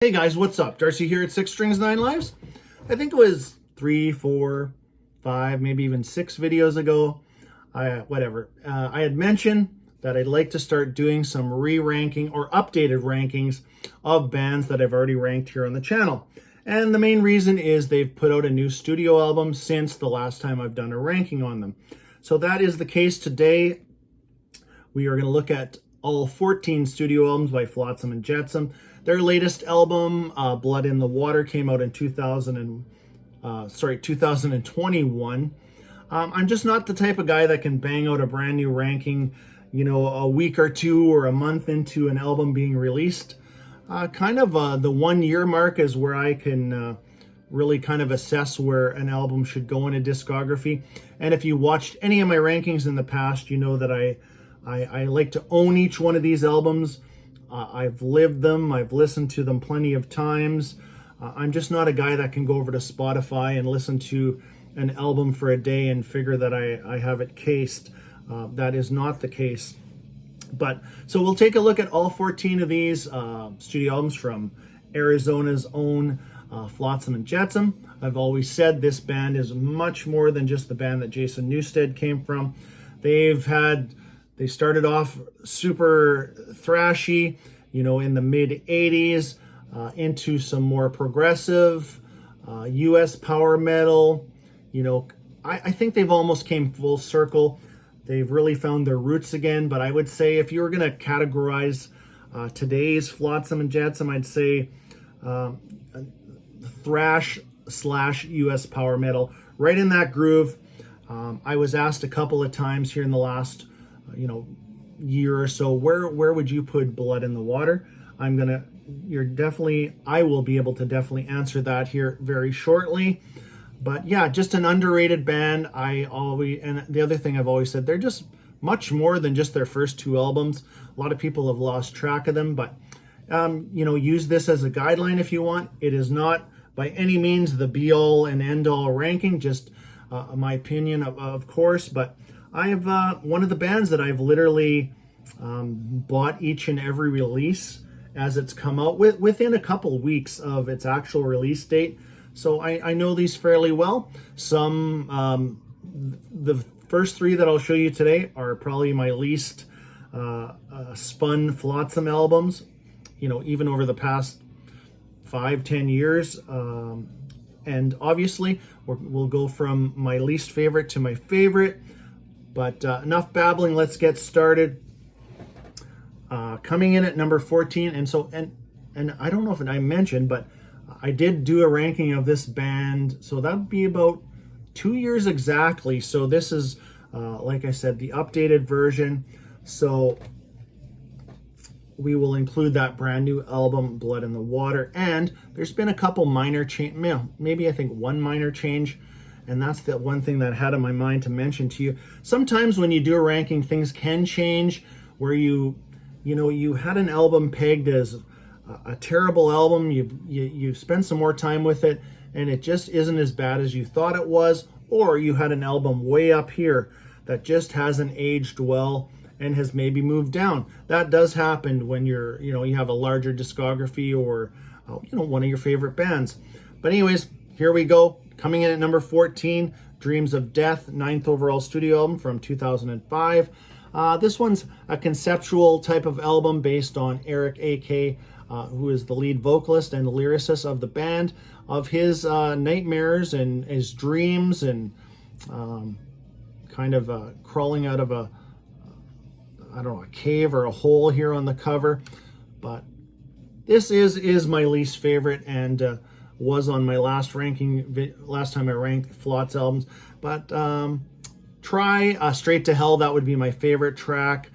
Hey guys, what's up? Darcy here at 6 Strings 9 Lives. I think it was 3, 4, 5, maybe even 6 videos ago. I had mentioned that I'd like to start doing some re-ranking or updated rankings of bands that I've already ranked here on the channel. And the main reason is they've put out a new studio album since the last time I've done a ranking on them. So that is the case today. We are going to look at all 14 studio albums by Flotsam and Jetsam. Their latest album, Blood in the Water, came out in 2021. I'm just not the type of guy that can bang out a brand new ranking, a week or two or a month into an album being released. The 1 year mark is where I can really kind of assess where an album should go in a discography. And if you watched any of my rankings in the past, you know that I like to own each one of these albums. I've lived them. I've listened to them plenty of times. I'm just not a guy that can go over to Spotify and listen to an album for a day and figure that I have it cased. That is not the case. So we'll take a look at all 14 of these studio albums from Arizona's own Flotsam and Jetsam. I've always said this band is much more than just the band that Jason Newsted came from. They started off super thrashy, in the mid 80s, into some more progressive, US power metal. I think they've almost came full circle. They've really found their roots again. But I would say if you were going to categorize today's Flotsam and Jetsam, I'd say thrash / US power metal, right in that groove. I was asked a couple of times here in the last year or so, where would you put Blood in the Water? I will be able to definitely answer that here very shortly. But yeah, just an underrated band. And the other thing I've always said, they're just much more than just their first 2 albums. A lot of people have lost track of them, but use this as a guideline if you want. It is not by any means the be all and end all ranking, just my opinion, of course, but I've one of the bands that I've literally bought each and every release as it's come out within a couple weeks of its actual release date. So I know these fairly well. The first 3 that I'll show you today are probably my least spun Flotsam albums, even over the past 5-10 years. And obviously we'll go from my least favorite to my favorite. But enough babbling, let's get started. Coming in at number 14, and I don't know if I mentioned, but I did do a ranking of this band, so that would be about 2 years exactly. So this is, like I said, the updated version. So we will include that brand new album, Blood in the Water, and there's been a couple minor change, maybe I think one minor change. And that's the one thing that I had on my mind to mention to you. Sometimes when you do a ranking, things can change where you had an album pegged as a terrible album. You've spent some more time with it and it just isn't as bad as you thought it was. Or you had an album way up here that just hasn't aged well and has maybe moved down. That does happen when you have a larger discography or, one of your favorite bands. But anyways, here we go. Coming in at number 14, Dreams of Death, 9th overall studio album from 2005. This one's a conceptual type of album based on Eric A.K., who is the lead vocalist and the lyricist of the band, of his nightmares and his dreams and crawling out of a cave or a hole here on the cover. But this is my least favorite and was on my last time I ranked Flots albums. But try Straight to Hell, that would be my favorite track.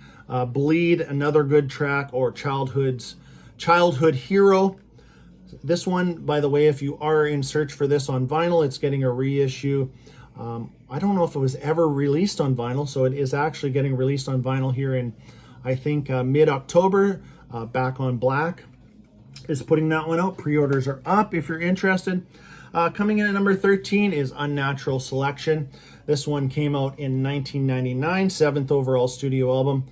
Bleed, another good track, or Childhood Hero. This one, by the way, if you are in search for this on vinyl, it's getting a reissue. I don't know if it was ever released on vinyl, so it is actually getting released on vinyl here in, I think, mid-October. Back on Black is putting that one out. Pre-orders are up if you're interested. Coming in at number 13 is Unnatural Selection. This one came out in 1999, 7th overall studio album.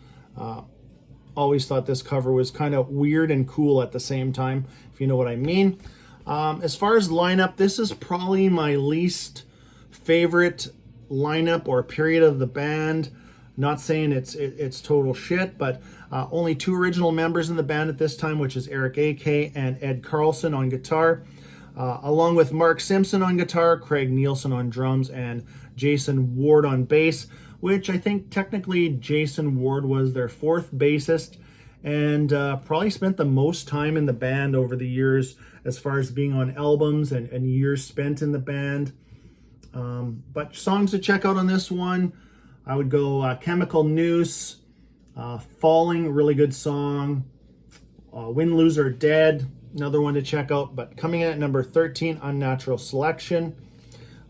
Always thought this cover was kind of weird and cool at the same time. If you know what I mean. As far as lineup, this is probably my least favorite lineup or period of the band. Not saying it's total shit, but only 2 original members in the band at this time, which is Eric A.K. and Ed Carlson on guitar, along with Mark Simpson on guitar, Craig Nielsen on drums, and Jason Ward on bass, which I think technically Jason Ward was their 4th bassist and probably spent the most time in the band over the years as far as being on albums and years spent in the band. But songs to check out on this one, I would go Chemical Noose, Falling, really good song, Win, Lose, or Dead, another one to check out. But coming in at number 13, Unnatural Selection.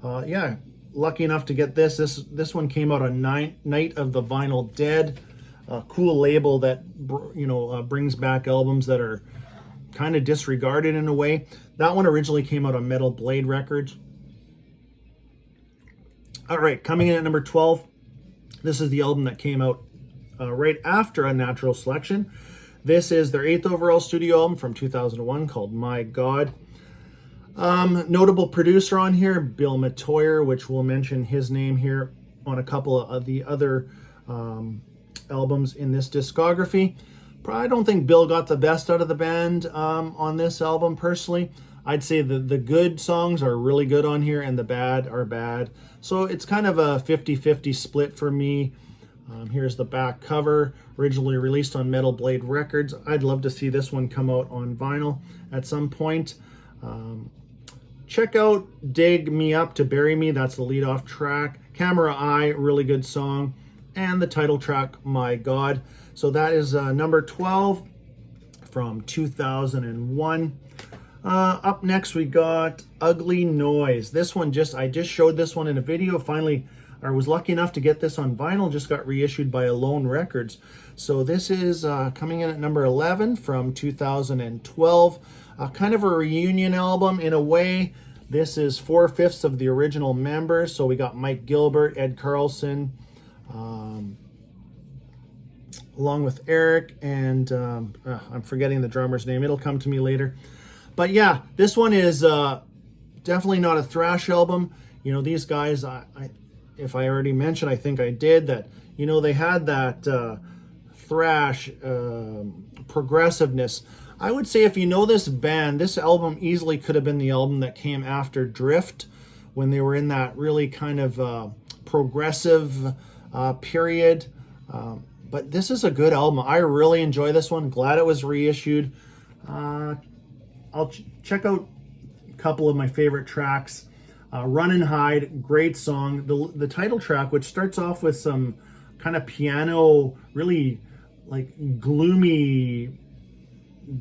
Yeah, lucky enough to get this. This one came out on Night of the Vinyl Dead, a cool label that brings back albums that are kind of disregarded in a way. That one originally came out on Metal Blade Records. All right, coming in at number 12, this is the album that came out right after Unnatural Selection. This is their 8th overall studio album from 2001 called My God. Notable producer on here, Bill Metoyer, which we'll mention his name here on a couple of the other albums in this discography. I don't think Bill got the best out of the band on this album personally. I'd say the good songs are really good on here and the bad are bad. So it's kind of a 50-50 split for me. Here's the back cover, originally released on Metal Blade Records. I'd love to see this one come out on vinyl at some point. Check out Dig Me Up to Bury Me, that's the lead-off track. Camera Eye, really good song. And the title track, My God. So that is number 12 from 2001. Up next we got Ugly Noise. This one I just showed this one in a video. Finally, I was lucky enough to get this on vinyl. Just got reissued by Alone Records. So this is coming in at number 11 from 2012. Kind of a reunion album in a way. This is 4/5 of the original members. So we got Mike Gilbert, Ed Carlson, along with Eric, and I'm forgetting the drummer's name. It'll come to me later. But yeah, this one is definitely not a thrash album. These guys, if I already mentioned, I think I did, that, they had that thrash progressiveness. I would say if you know this band, this album easily could have been the album that came after Drift, when they were in that really kind of progressive period. But this is a good album. I really enjoy this one. Glad it was reissued. I'll check out a couple of my favorite tracks. Run and Hide, great song. The title track, which starts off with some kind of piano, really like gloomy,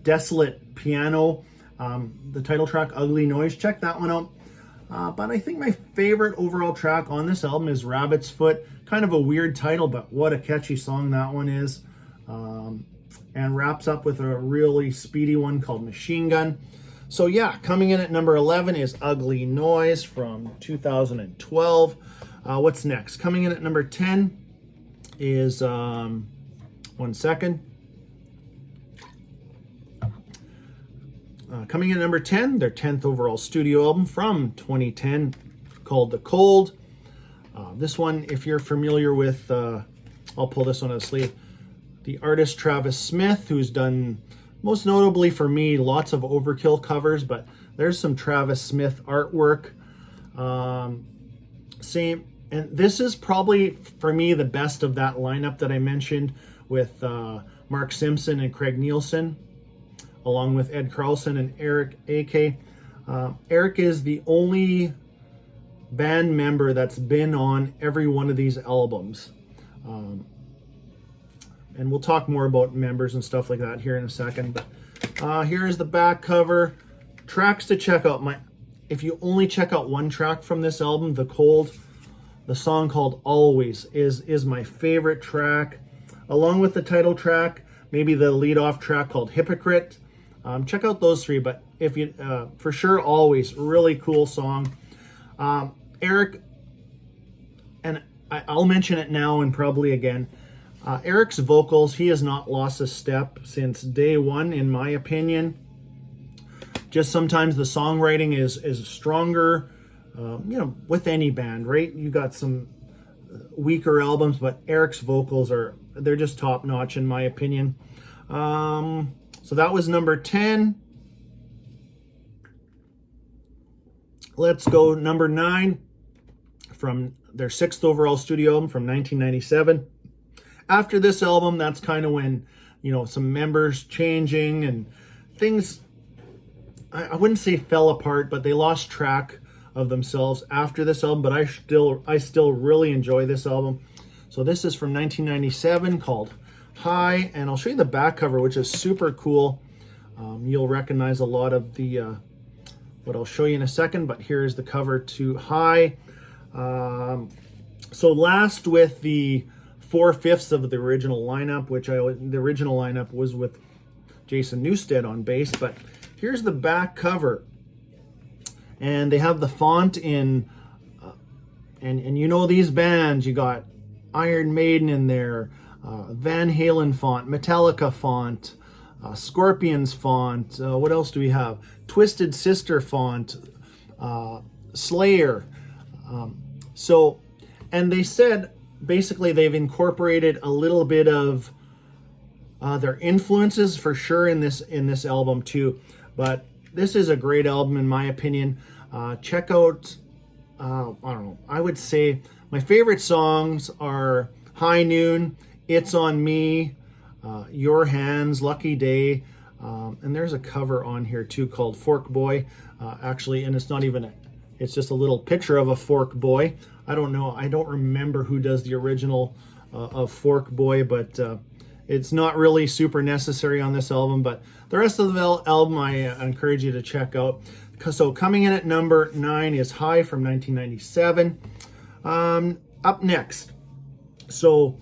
desolate piano. The title track, Ugly Noise, check that one out. But I think my favorite overall track on this album is Rabbit's Foot. Kind of a weird title, but what a catchy song that one is. And wraps up with a really speedy one called Machine Gun. So yeah, coming in at number 11 is Ugly Noise from 2012. What's next? Coming in at number 10 is, one second. Coming in at number 10, their 10th overall studio album from 2010 called The Cold. This one, if you're familiar with, I'll pull this one out of the sleeve, the artist Travis Smith, who's done, most notably for me, lots of Overkill covers, but there's some Travis Smith artwork. And this is probably, for me, the best of that lineup that I mentioned with Mark Simpson and Craig Nielsen, along with Ed Carlson and Eric A.K. Eric is the only band member that's been on every one of these albums. And we'll talk more about members and stuff like that here in a second. But here's the back cover. Tracks to check out. If you only check out one track from this album, The Cold, the song called Always is my favorite track. Along with the title track, maybe the lead-off track called Hypocrite. Check out those three, but if you for sure, Always, really cool song. Eric, and I'll mention it now and probably again, Eric's vocals, he has not lost a step since day one, in my opinion. just sometimes the songwriting is stronger, with any band, right? You got some weaker albums, but Eric's vocals they're just top notch in my opinion. So that was number 10. Let's go number 9 from their 6th overall studio album from 1997. After this album, that's kind of when, some members changing and things, I wouldn't say fell apart, but they lost track of themselves after this album, but I still really enjoy this album. So this is from 1997 called High, and I'll show you the back cover, which is super cool. You'll recognize a lot of the what I'll show you in a second, but here's the cover to High. So last with the 4/5 of the original lineup, the original lineup was with Jason Newsted on bass, but here's the back cover. And they have the font in, and these bands, you got Iron Maiden in there, Van Halen font, Metallica font, Scorpions font, what else do we have? Twisted Sister font, Slayer. And they said, basically they've incorporated a little bit of their influences for sure in this album too. But this is a great album in my opinion. Check out, I don't know, I would say my favorite songs are High Noon, It's on Me, Your Hands, Lucky Day, and there's a cover on here too called Fork Boy, actually, and it's just a little picture of a Fork Boy. I don't remember who does the original of Fork Boy, but it's not really super necessary on this album, but the rest of the album I encourage you to check out. So coming in at number 9 is High from 1997. Up next, so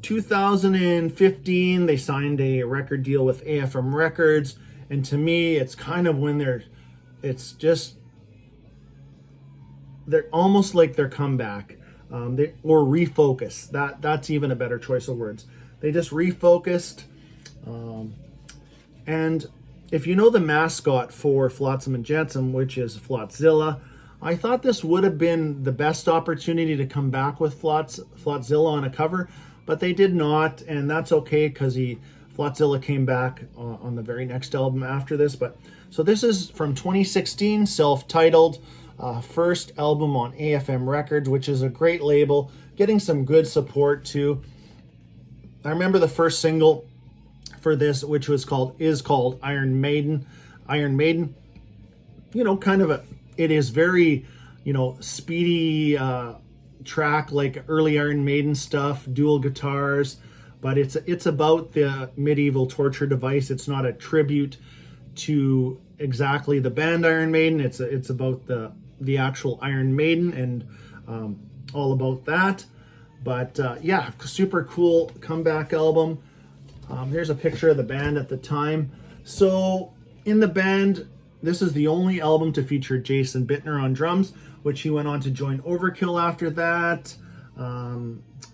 2015, they signed a record deal with AFM Records, and to me, it's kind of when they're almost like their comeback, or refocus. That's even a better choice of words. They just refocused, and if you know the mascot for Flotsam and Jetsam, which is Flotzilla, I thought this would have been the best opportunity to come back with Flotzilla on a cover, but they did not, and that's okay because Flotzilla came back on the very next album after this. But so this is from 2016, self-titled, first album on AFM Records, which is a great label, getting some good support too. I remember the first single for this, which is called Iron Maiden. It is very, speedy track like early Iron Maiden stuff, dual guitars, but it's about the medieval torture device. It's not a tribute to exactly the band Iron Maiden. It's about the actual Iron Maiden and all about that. But super cool comeback album. Here's a picture of the band at the time. So in the band, this is the only album to feature Jason Bittner on drums, which he went on to join Overkill after that.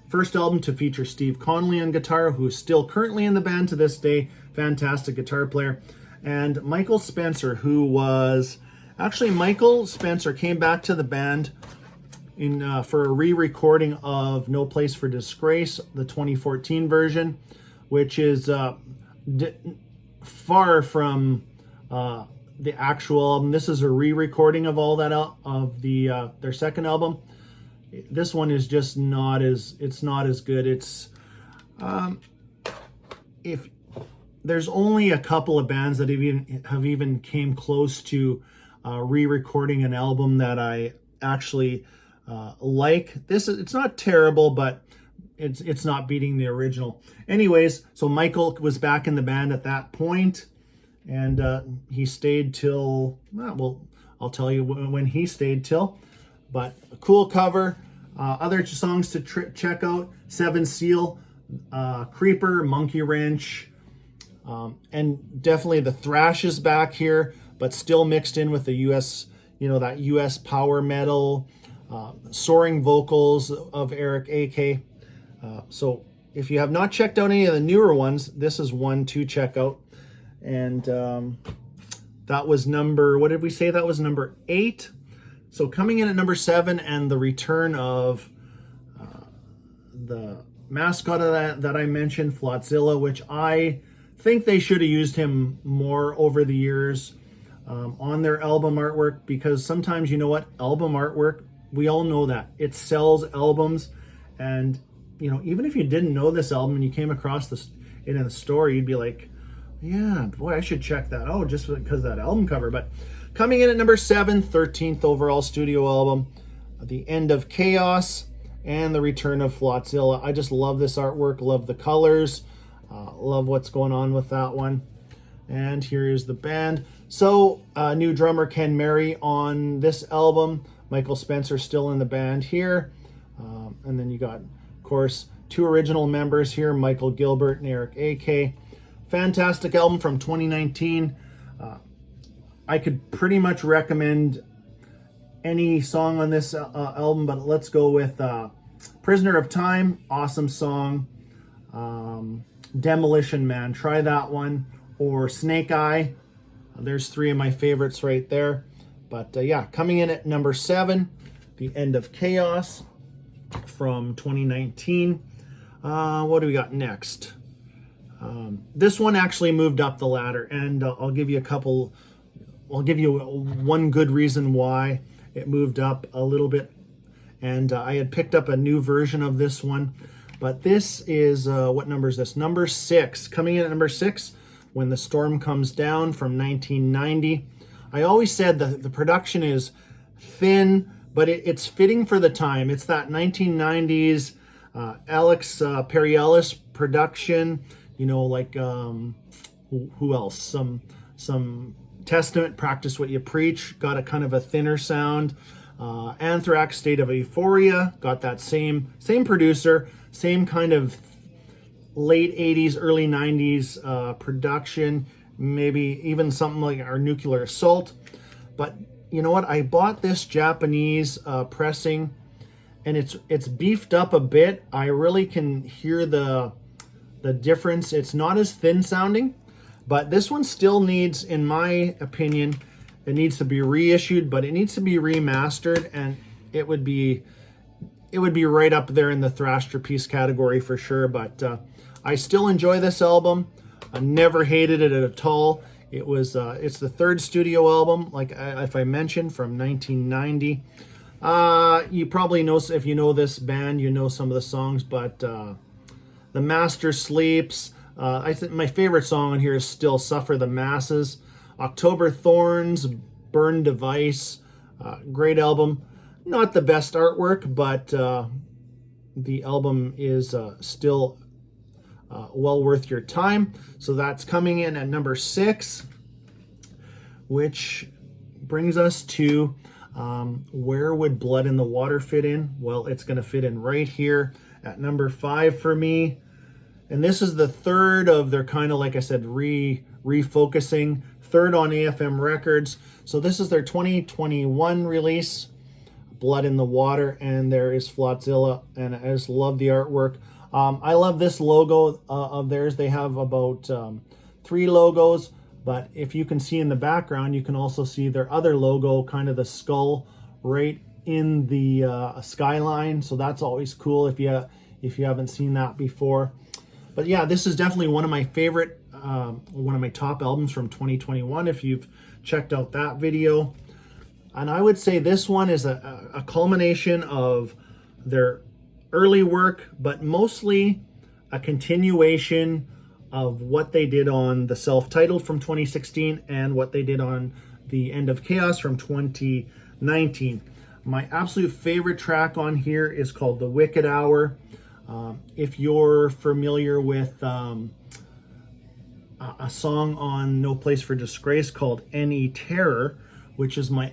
First album to feature Steve Connolly on guitar, who is still currently in the band to this day. Fantastic guitar player. And Michael Spencer, Michael Spencer came back to the band for a re-recording of No Place for Disgrace, the 2014 version, which is far from the actual album. This is a re-recording of all that of their second album. This one is just not as good. It's if there's only a couple of bands that have even came close to re-recording an album that I actually like. It's not terrible, but it's not beating the original. Anyways, so Michael was back in the band at that point, and he stayed till, I'll tell you when he stayed till. But a cool cover. Other songs to check out: Seven Seal, Creeper, Monkey Wrench, and definitely the thrash is back here, but still mixed in with the US, that US power metal, soaring vocals of Eric AK. So if you have not checked out any of the newer ones, this is one to check out. And That was number, what did we say? That was number 8. So coming in at number 7, and the return of the mascot of that I mentioned, Flotzilla, which I think they should have used him more over the years on their album artwork, because sometimes, you know what, album artwork, we all know that it sells albums. And you know, even if you didn't know this album and you came across it in the store, you'd be like, yeah, boy, I should check that out just because of that album cover. But coming in at number 7, 13th overall studio album, The End of Chaos and the Return of Flotzilla. I just love this artwork, love the colors, love what's going on with that one. And here is the band. So new drummer Ken Mary on this album. Michael Spencer still in the band here. And then you got, of course, 2 original members here, Michael Gilbert and Eric A.K. Fantastic album from 2019. I could pretty much recommend any song on this album, but let's go with Prisoner of Time, awesome song. Demolition Man, try that one. Or Snake Eye. There's 3 of my favorites right there. But yeah, coming in at number 7, The End of Chaos from 2019. What do we got next? This one actually moved up the ladder, and I'll give you one good reason why it moved up a little bit. And I had picked up a new version of this one, but this is, what number is this? Number 6. Coming in at number 6, When the Storm Comes Down from 1990. I always said that the production is thin, but it's fitting for the time. It's that 1990s Alex Perialis production, you know, like who else? Some Testament, Practice What You Preach, got a kind of a thinner sound. Anthrax, State of Euphoria, got that same producer, same kind of late 80s, early 90s production, maybe even something like our Nuclear Assault. But you know what? I bought this Japanese pressing, and it's beefed up a bit. I really can hear the difference. It's not as thin sounding, but this one still needs, in my opinion, it needs to be reissued, but it needs to be remastered, and it would be right up there in the Thrasher piece category for sure. But I still enjoy this album. I never hated it at all. It's the 3rd studio album, like if I mentioned, from 1990. You probably know, if you know this band, you know some of the songs, but The Master Sleeps. I think my favorite song on here is still Suffer the Masses. October Thorns, Burn Device. Great album. Not the best artwork, but the album is still well worth your time. So that's coming in at number 6, which brings us to where would Blood in the Water fit in? Well, it's going to fit in right here at number 5 for me. And this is the 3rd of their kind of, like I said, refocusing, 3rd on AFM Records. So this is their 2021 release, Blood in the Water, and there is Flotzilla, and I just love the artwork. I love this logo of theirs. They have about 3 logos, but if you can see in the background, you can also see their other logo, kind of the skull right in the skyline. So that's always cool if you haven't seen that before. But yeah, this is definitely one of my favorite, one of my top albums from 2021, if you've checked out that video. And I would say this one is a culmination of their early work, but mostly a continuation of what they did on the self-titled from 2016 and what they did on The End of Chaos from 2019. My absolute favorite track on here is called The Wicked Hour. If you're familiar with a song on No Place for Disgrace called Any Terror, which is my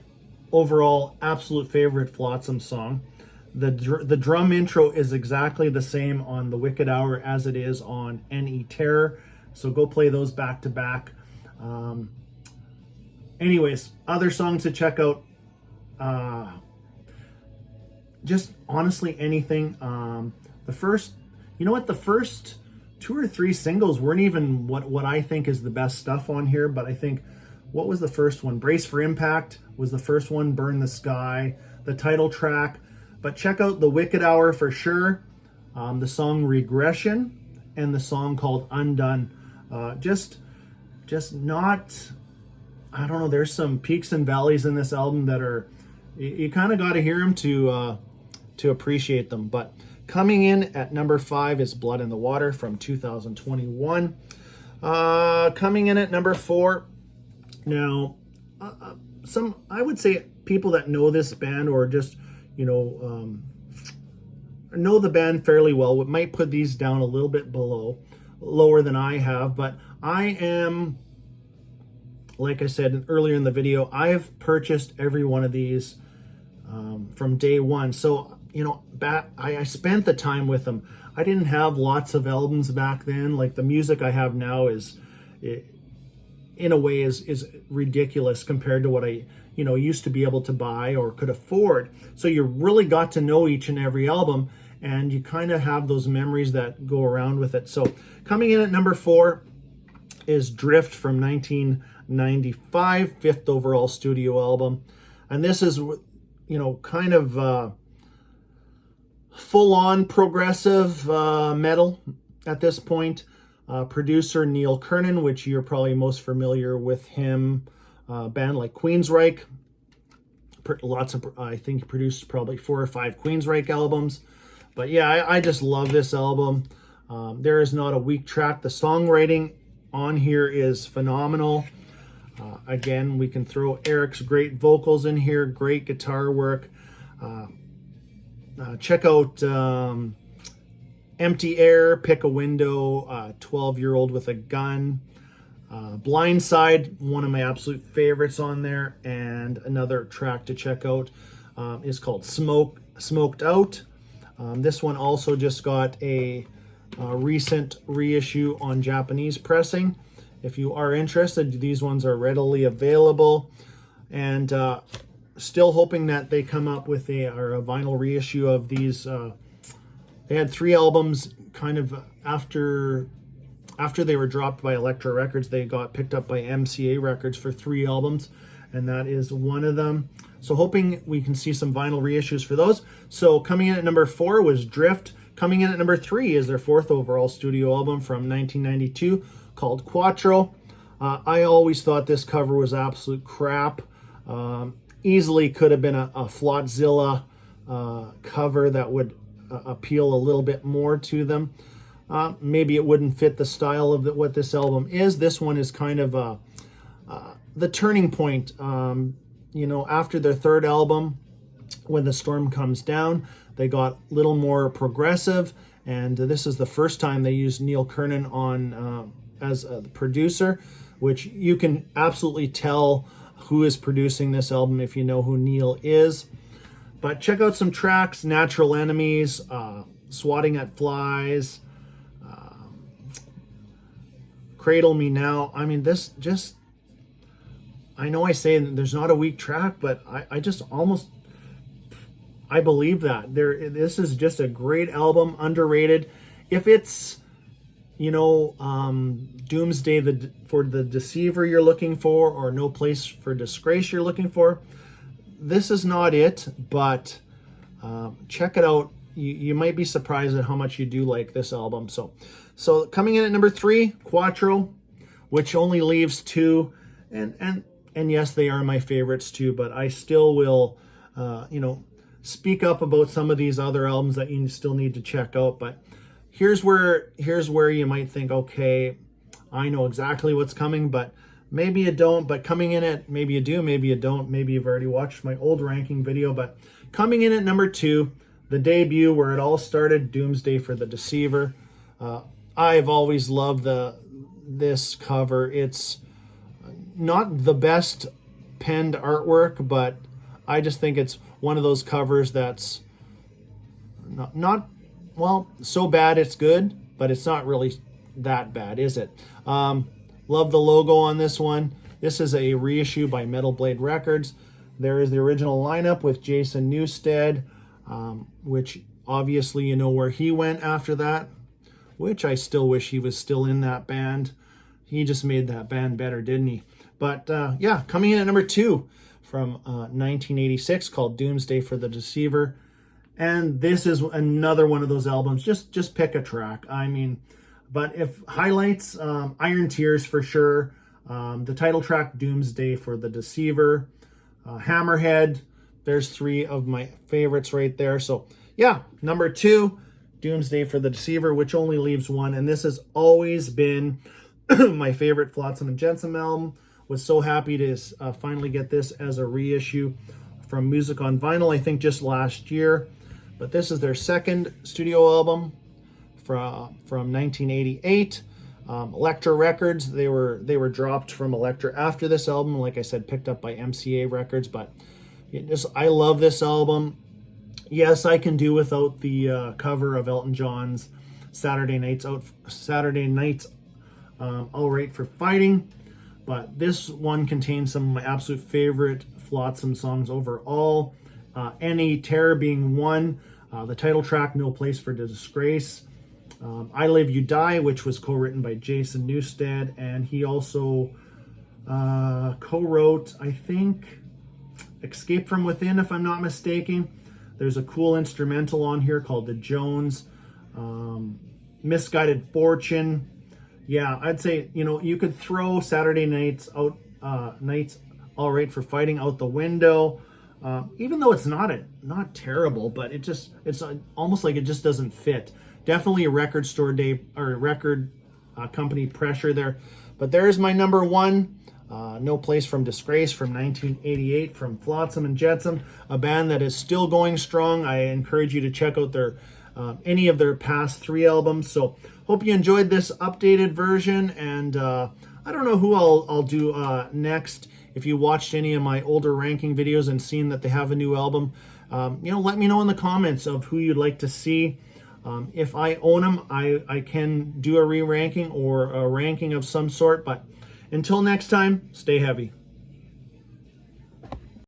overall absolute favorite Flotsam song, the drum intro is exactly the same on The Wicked Hour as it is on Any Terror. So go play those back to back. Anyways, other songs to check out. Just honestly anything. The first 2 or 3 singles weren't even what I think is the best stuff on here, but I think what was the first one? Brace for Impact was the first one, Burn the Sky, the title track. But check out The Wicked Hour for sure, the song Regression, and the song called Undone. Just not, I don't know, there's some peaks and valleys in this album that are, you kind of got to hear them to appreciate them. But coming in at number 5 is Blood in the Water from 2021. Coming in at number 4, now, I would say people that know this band or just, know the band fairly well might put these down a little bit lower than I have. But I am, like I said earlier in the video, I have purchased every one of these from day one. So, I spent the time with them. I didn't have lots of albums back then. Like the music I have now in a way is ridiculous compared to what I used to be able to buy or could afford. So you really got to know each and every album, and you kind of have those memories that go around with it. So coming in at number 4 is Drift from 1995, 5th overall studio album. And this is kind of full-on progressive metal at this point. Producer Neil Kernon, which you're probably most familiar with him, band like Queensryche. I think he produced probably 4 or 5 Queensryche albums. But yeah, I just love this album. There is not a weak track. The songwriting on here is phenomenal. Again, we can throw Eric's great vocals in here, great guitar work. Check out Empty Air, Pick a Window, 12-Year-Old with a Gun, Blindside, one of my absolute favorites on there. And another track to check out is called Smoked Out. This one also just got a recent reissue on Japanese pressing. If you are interested, these ones are readily available. And still hoping that they come up with a vinyl reissue of these. They had 3 albums kind of after they were dropped by Elektra Records. They got picked up by MCA Records for 3 albums, and that is one of them. So hoping we can see some vinyl reissues for those. So coming in at number 4 was Drift. Coming in at number 3 is their 4th overall studio album from 1992 called Quattro. I always thought this cover was absolute crap. Easily could have been a Flotzilla cover that would appeal a little bit more to them. Maybe it wouldn't fit the style of what this album is. This one is kind of the turning point. After their 3rd album, When the Storm Comes Down, they got a little more progressive, and this is the first time they used Neil Kernon on as a producer, which you can absolutely tell who is producing this album if you know who Neil is. But check out some tracks: Natural Enemies, Swatting at Flies, Cradle Me Now. I mean, this just, I know I say there's not a weak track, but I just almost, I believe that. This is just a great album, underrated. If it's, Doomsday for the Deceiver you're looking for, or No Place for Disgrace you're looking for, this is not it, but check it out. You might be surprised at how much you do like this album. So coming in at number 3, Quattro, which only leaves 2, and yes, they are my favorites too, but I still will, speak up about some of these other albums that you still need to check out. But here's where you might think, okay, I know exactly what's coming, but maybe you don't. But coming in at, maybe you do, maybe you don't, maybe you've already watched my old ranking video, but coming in at number 2, the debut where it all started, Doomsday for the Deceiver. I've always loved this cover. It's not the best penned artwork, but I just think it's one of those covers that's not well, so bad it's good, but it's not really that bad, is it? Love the logo on this one. This is a reissue by Metal Blade Records. There is the original lineup with Jason Newsted, which obviously you know where he went after that, which I still wish he was still in that band. He just made that band better, didn't he? But yeah, coming in at number 2 from 1986, called Doomsday for the Deceiver. And this is another one of those albums. Just pick a track. I mean, but if highlights, Iron Tears for sure. The title track, Doomsday for the Deceiver. Hammerhead. There's 3 of my favorites right there. So yeah, number 2, Doomsday for the Deceiver, which only leaves 1. And this has always been my favorite Flotsam and Jetsam album. Was so happy to finally get this as a reissue from Music on Vinyl, I think just last year. But this is their second studio album from 1988. Elektra Records, they were dropped from Elektra after this album. Like I said, picked up by MCA Records. But I love this album. Yes, I can do without the cover of Elton John's Saturday Nights, All Right for Fighting. But this one contains some of my absolute favorite Flotsam songs overall. Any Terror being one. The title track, No Place for Disgrace. I Live You Die, which was co-written by Jason Newsted. And he also co-wrote, I think, Escape from Within, if I'm not mistaken. There's a cool instrumental on here called The Jones. Misguided Fortune. Yeah, I'd say, you could throw Saturday Nights All Right for Fighting out the window. Even though it's not terrible, but it's almost like it just doesn't fit. Definitely a record store day or record company pressure there. But there's my number 1. No Place from Disgrace from 1988 from Flotsam and Jetsam, a band that is still going strong. I encourage you to check out their any of their past 3 albums. So hope you enjoyed this updated version, and I don't know who I'll do next. If you watched any of my older ranking videos and seen that they have a new album, let me know in the comments of who you'd like to see. If I own them, I can do a re-ranking or a ranking of some sort. But until next time, stay heavy.